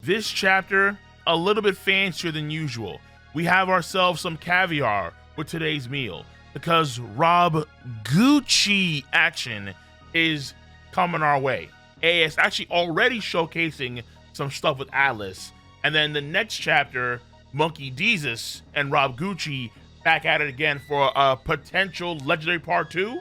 This chapter, a little bit fancier than usual. We have ourselves some caviar with today's meal because Rob Gucci action is coming our way. It's actually already showcasing some stuff with Atlas. And then the next chapter, Monkey Jesus and Rob Gucci back at it again for a potential legendary part 2.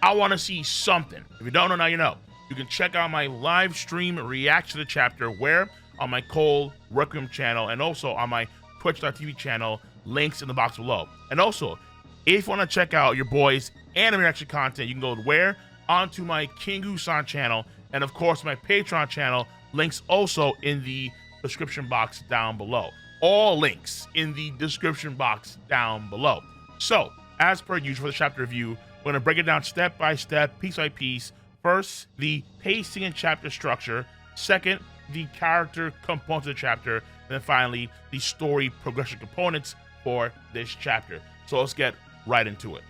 I want to see something. If you don't know, now you know. You can check out my live stream reaction to the chapter where on my Cole Requiem channel and also on my twitch.tv channel, links in the box below. And also, if you want to check out your boys' anime reaction content, you can go where? Onto my Kingu-san channel and of course my Patreon channel, links also in the description box down below. All links in the description box down below. So, as per usual for the chapter review, we're going to break it down step by step, piece by piece. First, the pacing and chapter structure. Second, the character components of the chapter. And then finally, the story progression components for this chapter. So let's get right into it.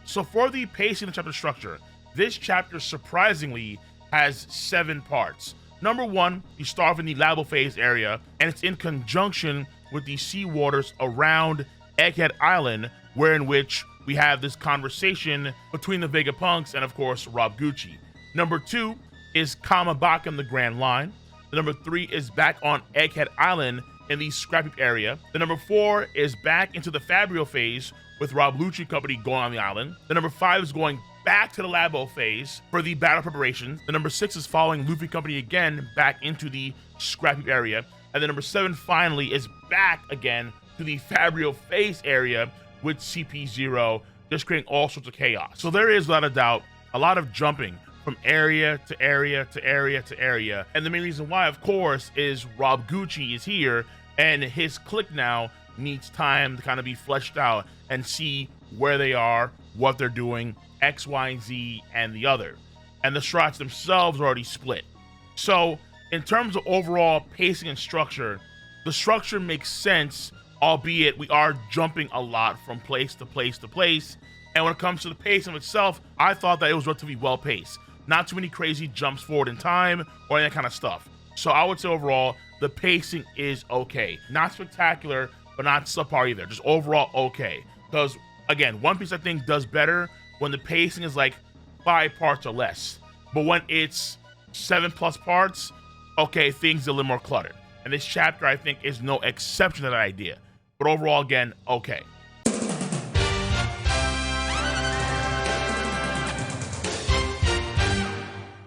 So for the pacing and chapter structure, this chapter surprisingly has 7 parts. Number 1, you start off in the Labo phase area, and it's in conjunction with the sea waters around Egghead Island, wherein which we have this conversation between the Vegapunks and of course Rob Gucci. Number 2 is Kamabaka in the Grand Line. The number 3 is back on Egghead Island in the Scrap Heap area. The number 4 is back into the Fabrio phase with Rob Lucci Company going on the island. The number 5 is going back to the Labo phase for the battle preparations. The number 6 is following Luffy Company again back into the Scrap Heap area. And the number 7 finally is back again to the Fabrio phase area with CP0, just creating all sorts of chaos. So there is, without a doubt, a lot of jumping from area to area to area to area. And the main reason why, of course, is Rob Gucci is here and his clique now needs time to kind of be fleshed out and see where they are, what they're doing, X, Y, and Z, and the other. And the shots themselves are already split. So in terms of overall pacing and structure, the structure makes sense, albeit we are jumping a lot from place to place to place. And when it comes to the pacing itself, I thought that it was relatively well paced. Not too many crazy jumps forward in time or any that kind of stuff. So I would say overall, the pacing is okay. Not spectacular, but not subpar either. Just overall okay. Because again, One Piece I think does better when the pacing is like 5 parts or less. But when it's 7+ parts, okay, things are a little more cluttered. And this chapter I think is no exception to that idea. But overall, again, okay.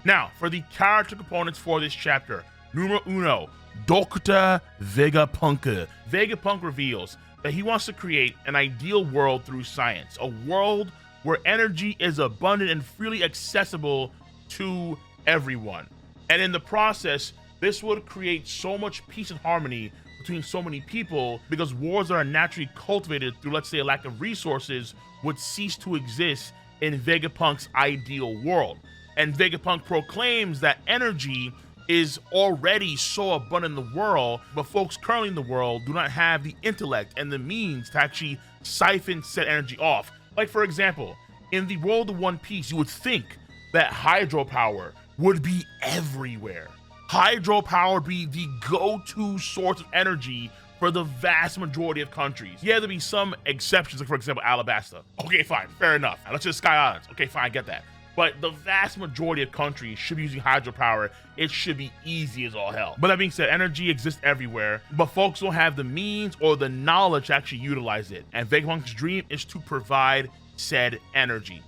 Now, for the character components for this chapter, numero uno, Dr. Vegapunk. Vegapunk reveals that he wants to create an ideal world through science, a world where energy is abundant and freely accessible to everyone. And in the process, this would create so much peace and harmony between so many people because wars that are naturally cultivated through, let's say, a lack of resources would cease to exist in Vegapunk's ideal world. And Vegapunk proclaims that energy is already so abundant in the world, but folks currently in the world do not have the intellect and the means to actually siphon said energy off. Like, for example, in the world of One Piece, you would think that hydropower would be everywhere. Hydropower would be the go-to source of energy for the vast majority of countries. Yeah, there'd be some exceptions, like for example, Alabasta. Okay, fine, fair enough. Let's just Sky Islands. Okay, fine, I get that. But the vast majority of countries should be using hydropower. It should be easy as all hell. But that being said, energy exists everywhere, but folks don't have the means or the knowledge to actually utilize it. And Vegapunk's dream is to provide said energy.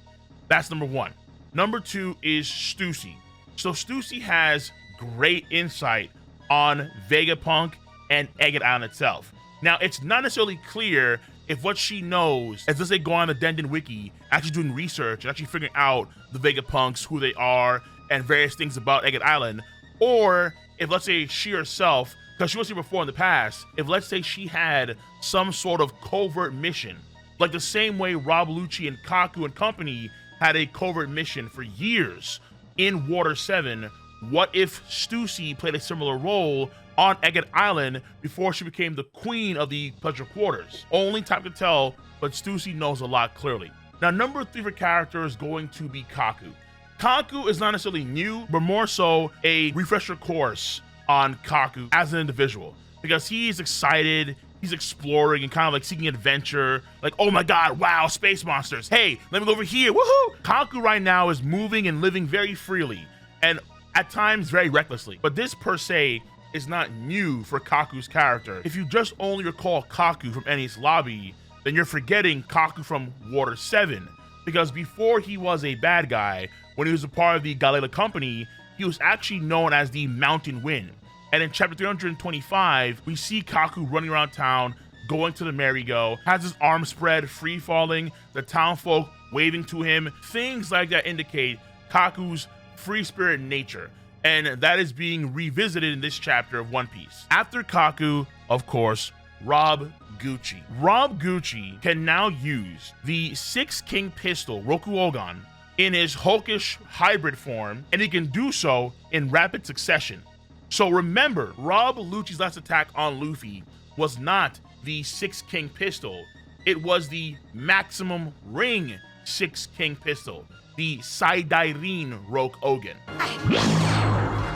That's number 1. Number 2 is Stussy. So Stussy has great insight on Vegapunk and Egghead Island itself. Now, it's not necessarily clear if what she knows is, let's say, go on the Denden Wiki, actually doing research and actually figuring out the Vegapunks, who they are, and various things about Egghead Island, or if, let's say, she herself, because she was here before in the past, if, let's say, she had some sort of covert mission, like the same way Rob Lucci and Kaku and company had a covert mission for years in Water 7, What if Stussy played a similar role on Egghead Island before she became the queen of the Pleasure Quarters? Only time to tell, but Stussy knows a lot clearly. Now, number 3 for character is going to be Kaku. Kaku is not necessarily new, but more so a refresher course on Kaku as an individual, because he's excited, he's exploring and kind of like seeking adventure, like, oh my god, wow, space monsters, hey, let me go over here, woohoo! Kaku right now is moving and living very freely, and at times very recklessly, but this per se is not new for Kaku's character. If you just only recall Kaku from Enies Lobby, then you're forgetting Kaku from Water 7, because before he was a bad guy, when he was a part of the Galila Company, he was actually known as the Mountain Wind. And in chapter 325, we see Kaku running around town, going to the merry-go, has his arms spread, free-falling, the townfolk waving to him. Things like that indicate Kaku's free spirit nature, and that is being revisited in this chapter of One Piece. After Kaku, of course, Rob Gucci. Rob Gucci can now use the 6 King pistol, Rokuogan, in his hulkish hybrid form, and he can do so in rapid succession. So remember, Rob Lucci's last attack on Luffy was not the 6 King pistol, it was the maximum ring 6 King pistol, the Saidairin Rokuogan.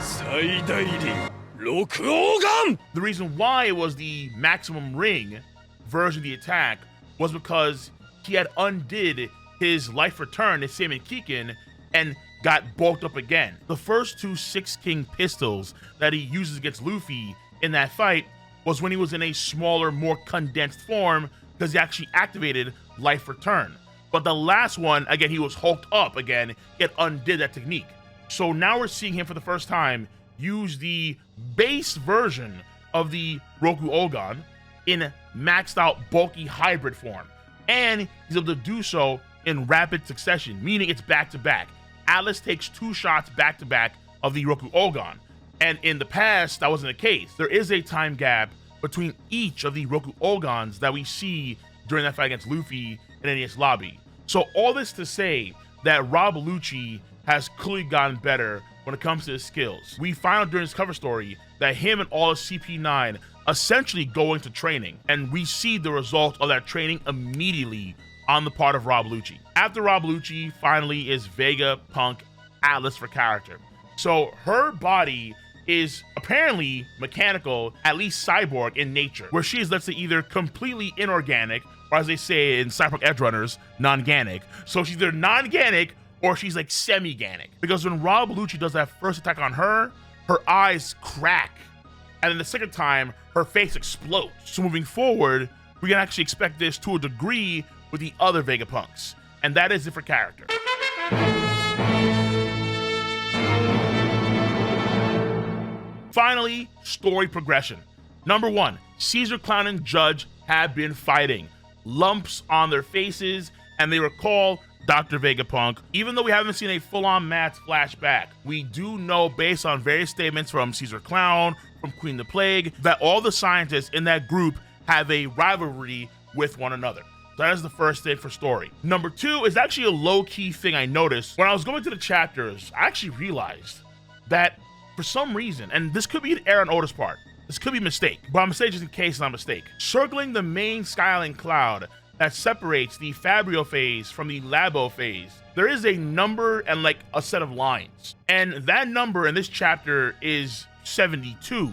Saidairin Rokuogan! The reason why it was the maximum ring version of the attack was because he had undid his life return, his Seimin Kiken, and got bulked up again. The first 2 6 King pistols that he uses against Luffy in that fight was when he was in a smaller, more condensed form, because he actually activated life return. But the last one, again, he was hulked up again, it undid that technique. So now we're seeing him for the first time use the base version of the Rokuogan in maxed out bulky hybrid form. And he's able to do so in rapid succession, meaning it's back to back. Atlas takes 2 shots back to back of the Rokuogan. And in the past, that wasn't the case. There is a time gap between each of the Rokuogans that we see during that fight against Luffy in Enies Lobby. So all this to say that Rob Lucci has clearly gotten better when it comes to his skills. We find out during his cover story that him and all of CP9 essentially go into training, and we see the result of that training immediately on the part of Rob Lucci. After Rob Lucci, finally is Vega, Punk, Atlas for character. So her body is apparently mechanical, at least cyborg in nature, where she is, let's say, either completely inorganic, or as they say in Cyberpunk Edge Runners, non-ganic. So she's either non-ganic or she's like semi-ganic. Because when Rob Lucci does that first attack on her, her eyes crack. And then the second time, her face explodes. So moving forward, we can actually expect this to a degree with the other Vegapunks. And that is it for character. Finally, story progression. Number 1, Caesar Clown and Judge have been fighting. Lumps on their faces, and they recall Dr. Vegapunk. Even though we haven't seen a full-on Mats flashback, we do know, based on various statements from Caesar Clown, from Queen the Plague, that all the scientists in that group have a rivalry with one another. That is the first thing for story. Number 2 is actually a low-key thing I noticed. When I was going to the chapters, I actually realized that for some reason, and this could be an error on Oda's part, this could be a mistake, but I'm gonna say just in case it's not a mistake. Circling the main skyline cloud that separates the Fabrio phase from the Labo phase, there is a number and like a set of lines. And that number in this chapter is 72.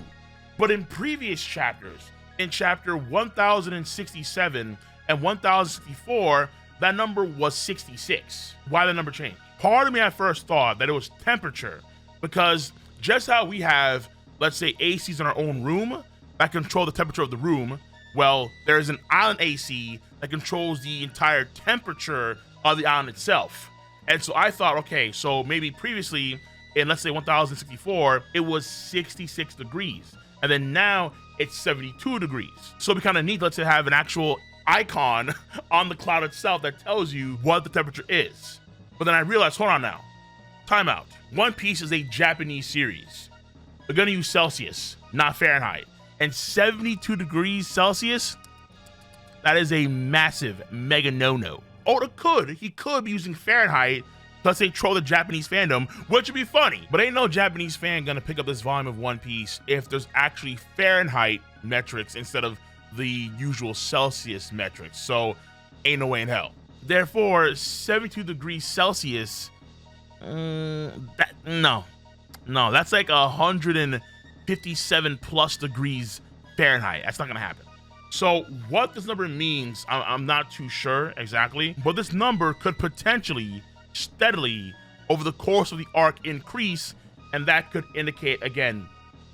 But in previous chapters, in chapter 1067 and 1064, that number was 66. Why the number changed? Part of me at first thought that it was temperature, because just how we have, let's say, ACs in our own room that control the temperature of the room, well, there's an island AC that controls the entire temperature of the island itself. And so I thought, okay, so maybe previously in, let's say, 1064, it was 66 degrees. And then now it's 72 degrees. So it'd be kind of neat, let's say, have an actual icon on the cloud itself that tells you what the temperature is. But then I realized, hold on now, time out. One Piece is a Japanese series. They're gonna use Celsius, not Fahrenheit. And 72 degrees Celsius, that is a massive mega no-no. Oda he could be using Fahrenheit Plus they troll the Japanese fandom, which would be funny. But ain't no Japanese fan gonna pick up this volume of One Piece if there's actually Fahrenheit metrics instead of the usual Celsius metrics. So ain't no way in hell. Therefore, 72 degrees Celsius, no, that's like 157 plus degrees Fahrenheit. That's not gonna happen. So what this number means, I'm not too sure exactly, but this number could potentially steadily over the course of the arc increase, and that could indicate again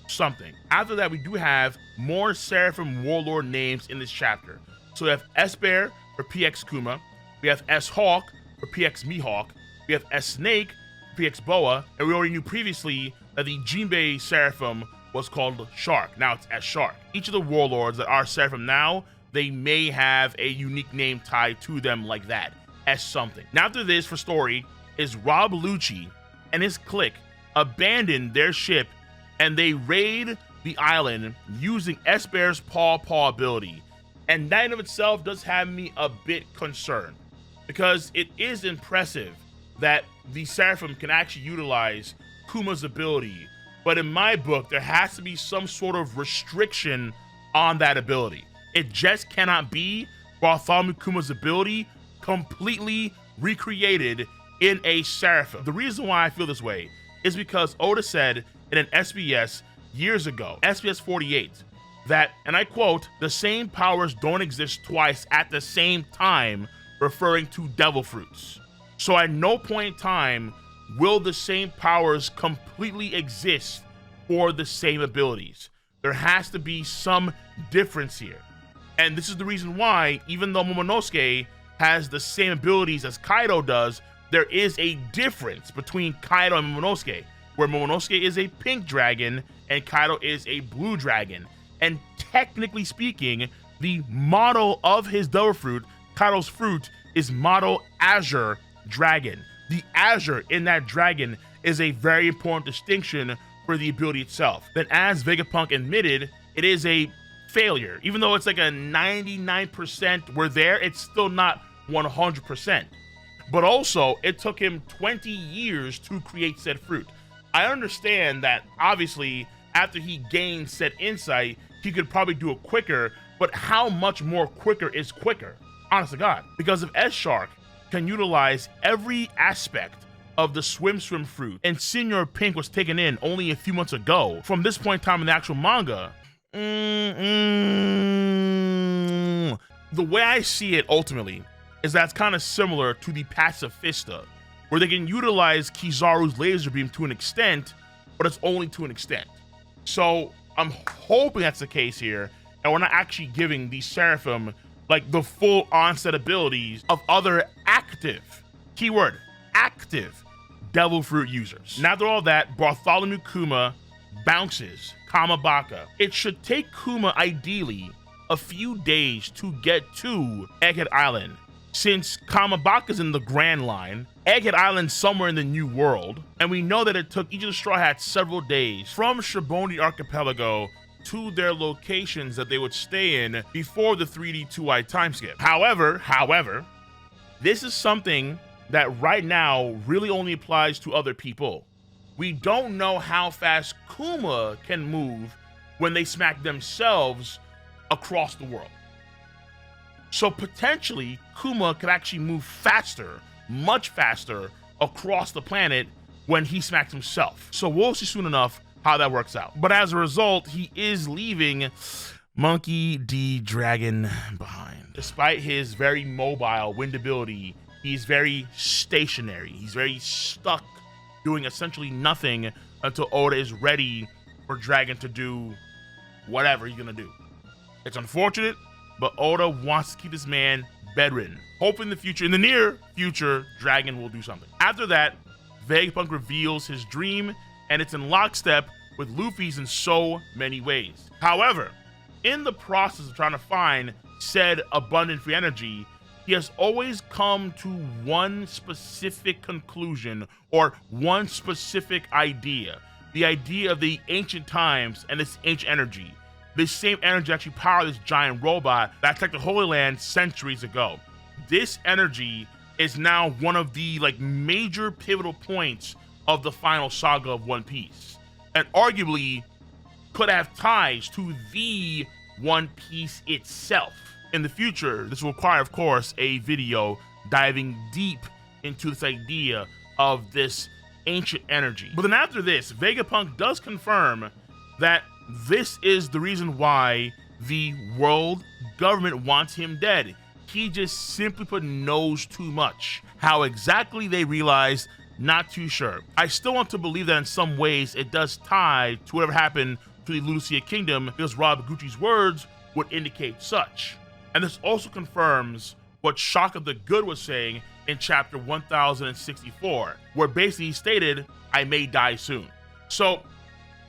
something. After that, we do have more Seraphim Warlord names in this chapter. So we have S-Bear for PX Kuma, we have S-Hawk for PX Mihawk, we have S-Snake for PX Boa, and we already knew previously that the Jinbei Seraphim was called Shark. Now it's S-Shark. Each of the warlords that are Seraphim now, they may have a unique name tied to them like that, S something. Now after this, for story, is Rob Lucci and his clique abandon their ship and they raid the island using S-Bear's Paw ability. And that in of itself does have me a bit concerned, because it is impressive that the Seraphim can actually utilize Kuma's ability, but in my book, there has to be some sort of restriction on that ability. It just cannot be Bartholomew Kuma's ability completely recreated in a Seraphim. The reason why I feel this way is because Oda said in an SBS years ago, SBS 48, that, and I quote, "the same powers don't exist twice at the same time," referring to devil fruits. So at no point in time will the same powers completely exist for the same abilities. There has to be some difference here. And this is the reason why, even though Momonosuke has the same abilities as Kaido does, there is a difference between Kaido and Momonosuke, where Momonosuke is a pink dragon and Kaido is a blue dragon. And technically speaking, the model of his devil fruit, Kaido's fruit, is model Azure Dragon. The Azure in that dragon is a very important distinction for the ability itself. Then, as Vegapunk admitted, it is a failure. Even though it's like a 99% we're there, it's still not 100%. But also, it took him 20 years to create said fruit. I understand that obviously after he gained said insight, he could probably do it quicker, but how much more quicker is quicker? Honest to God. Because if S-Shark can utilize every aspect of the swim fruit, and Senior Pink was taken in only a few months ago, from this point in time in the actual manga, the way I see it ultimately is that's kind of similar to the Pacifista, where they can utilize Kizaru's laser beam to an extent, but it's only to an extent. So I'm hoping that's the case here, and we're not actually giving the Seraphim like the full onset abilities of other active, keyword, active devil fruit users. Now after all that, Bartholomew Kuma bounces Kamabaka. It should take Kuma ideally a few days to get to Egghead Island. Since Kamabaka's in the Grand Line, Egghead Island's somewhere in the New World, and we know that it took each of the Straw Hats several days from Shiboni Archipelago to their locations that they would stay in before the 3D 2i time skip. However, this is something that right now really only applies to other people. We don't know how fast Kuma can move when they smack themselves across the world. So potentially, Kuma could actually move faster, much faster, across the planet when he smacks himself. So we'll see soon enough how that works out. But as a result, he is leaving Monkey D. Dragon behind. Despite his very mobile wind ability, he's very stationary. He's very stuck, doing essentially nothing until Oda is ready for Dragon to do whatever he's gonna do. It's unfortunate, but Oda wants to keep this man bedridden. Hoping in the near future, Dragon will do something. After that, Vegapunk reveals his dream, and it's in lockstep with Luffy's in so many ways. However, in the process of trying to find said abundant free energy, he has always come to one specific conclusion or one specific idea. The idea of the ancient times and this ancient energy. This same energy actually powered this giant robot that attacked the Holy Land centuries ago. This energy is now one of the like major pivotal points of the final saga of One Piece, and arguably could have ties to the One Piece itself. In the future, this will require, of course, a video diving deep into this idea of this ancient energy. But then after this, Vegapunk does confirm that this is the reason why the world government wants him dead. He just simply put knows too much. How exactly they realized, not too sure. I still want to believe that in some ways it does tie to whatever happened to the Lucia Kingdom, because Rob Gucci's words would indicate such. And this also confirms what Shaka the Good was saying in chapter 1064, where basically he stated, I may die soon. So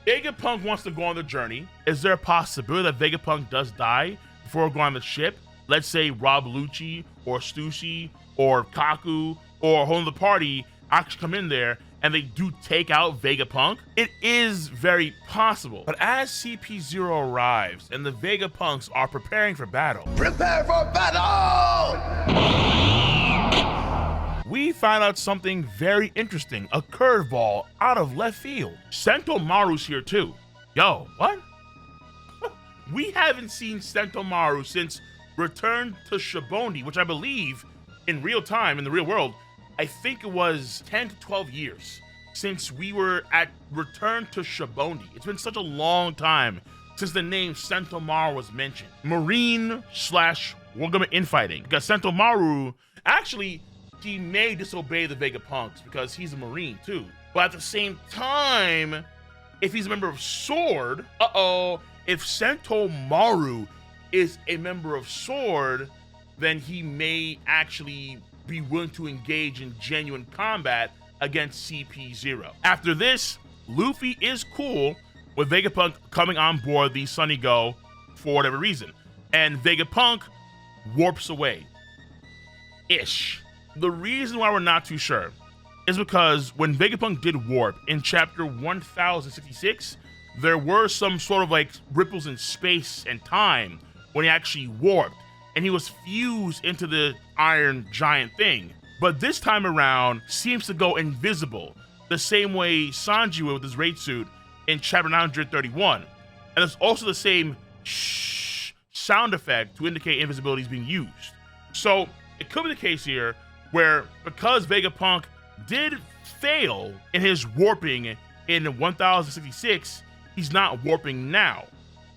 Vegapunk wants to go on the journey. Is there a possibility that Vegapunk does die before going on the ship? Let's say Rob Lucci or Stussy or Kaku or a whole other party actually come in there and they do take out Vegapunk. It is very possible. But as CP0 arrives and the Vegapunks are preparing for battle, Prepare for battle! we find out something very interesting, a curveball out of left field. Sentomaru's here too. Yo, what? We haven't seen Sentomaru since Return to Shibondi, which I believe in real time, in the real world, I think it was 10 to 12 years since we were at Return to Shibondi. It's been such a long time since the name Sentomaru was mentioned. Marine / war government infighting, because Sentomaru, actually, he may disobey the Vegapunks because he's a Marine too. But at the same time, if he's a member of Sword, if Sentomaru is a member of Sword, then he may actually be willing to engage in genuine combat against CP0. After this, Luffy is cool with Vegapunk coming on board the Sunny Go for whatever reason, and Vegapunk warps away. Ish. The reason why we're not too sure is because when Vegapunk did warp in chapter 1066, there were some sort of like ripples in space and time when he actually warped, and he was fused into the iron giant thing. But this time around, seems to go invisible, the same way Sanji would with his raid suit in chapter 931. And it's also the same shh sound effect to indicate invisibility is being used. So it could be the case here where, because Vegapunk did fail in his warping in 1066, he's not warping now,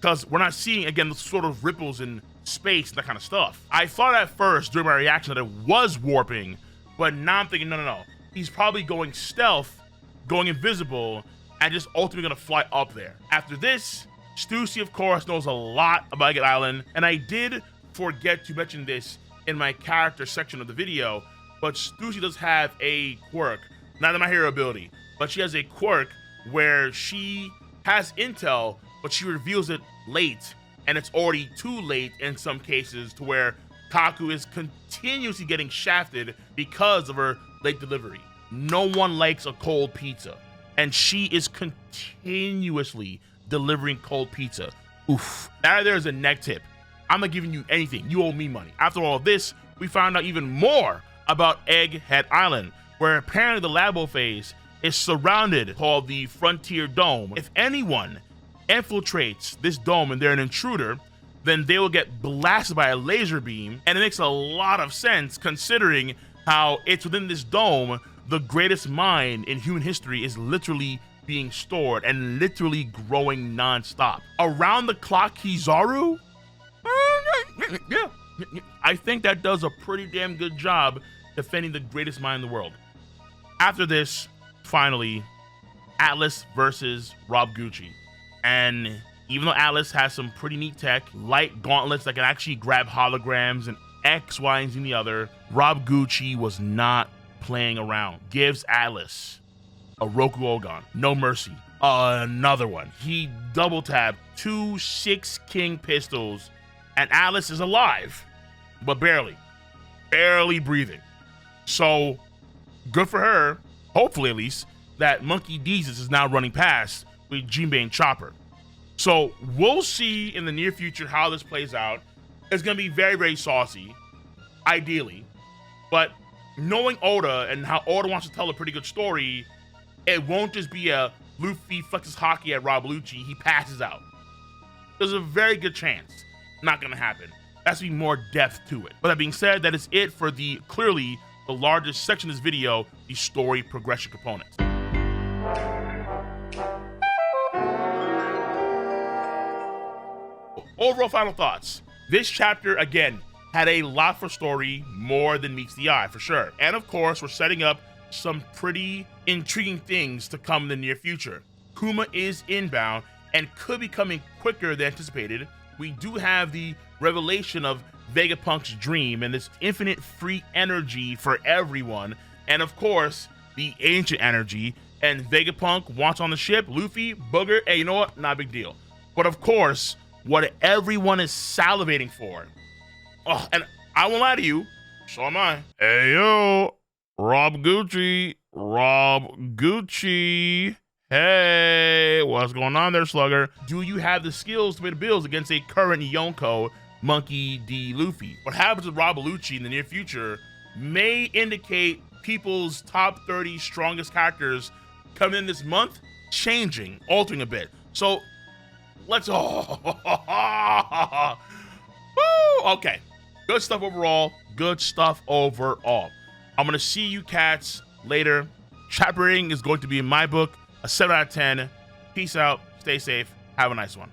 because we're not seeing, again, the sort of ripples in space and that kind of stuff. I thought at first during my reaction that it was warping, but now I'm thinking, no. He's probably going stealth, going invisible, and just ultimately gonna fly up there. After this, Stussy, of course, knows a lot about Egg Island, and I did forget to mention this in my character section of the video, but Stussy does have a quirk, not in my hero ability, but she has a quirk where she has intel, but she reveals it late, and it's already too late in some cases to where Kaku is continuously getting shafted because of her late delivery. No one likes a cold pizza, and she is continuously delivering cold pizza. Oof. Now there's a neck tip. I'm not giving you anything. You owe me money. After all this, we found out even more about Egghead Island, where apparently the Labo phase is surrounded, called the Frontier Dome. If anyone infiltrates this dome and they're an intruder, then they will get blasted by a laser beam. And it makes a lot of sense considering how it's within this dome the greatest mine in human history is literally being stored and literally growing non-stop. Around the clock Kizaru? Yeah, I think that does a pretty damn good job defending the greatest mine in the world. After this, finally, Atlas versus Rob Gucci. And even though Atlas has some pretty neat tech, light gauntlets that can actually grab holograms and X, Y, and Z in the other, Rob Gucci was not playing around. Gives Atlas a Roku Ogon, no mercy. Another one. He double tapped 2 6 King pistols, and Atlas is alive, but barely breathing. So good for her, hopefully at least, that Monkey Jesus is now running past with Jinbei and Chopper. So we'll see in the near future how this plays out. It's going to be very, very saucy, ideally. But knowing Oda and how Oda wants to tell a pretty good story, it won't just be a Luffy flexes hockey at Rob Lucci, he passes out. There's a very good chance not gonna happen. Has to be more depth to it. But that being said, that is it for the clearly the largest section of this video, the story progression components. Overall final thoughts. This chapter, again, had a lot for story, more than meets the eye, for sure. And of course, we're setting up some pretty intriguing things to come in the near future. Kuma is inbound and could be coming quicker than anticipated. We do have the revelation of Vegapunk's dream and this infinite free energy for everyone. And of course, the ancient energy. And Vegapunk wants on the ship, Luffy, Booger, hey, you know what? Not a big deal. But of course, what everyone is salivating for. Oh, and I won't lie to you, so am I. Hey, yo, Rob Gucci. Hey, what's going on there, Slugger? Do you have the skills to pay the bills against a current Yonko Monkey D. Luffy? What happens with Rob Lucci in the near future may indicate people's top 30 strongest characters coming in this month changing, altering a bit. So let's okay. Good stuff overall. Good stuff overall. I'm gonna see you cats later. Chapter rating is going to be in my book a 7 out of 10. Peace out. Stay safe. Have a nice one.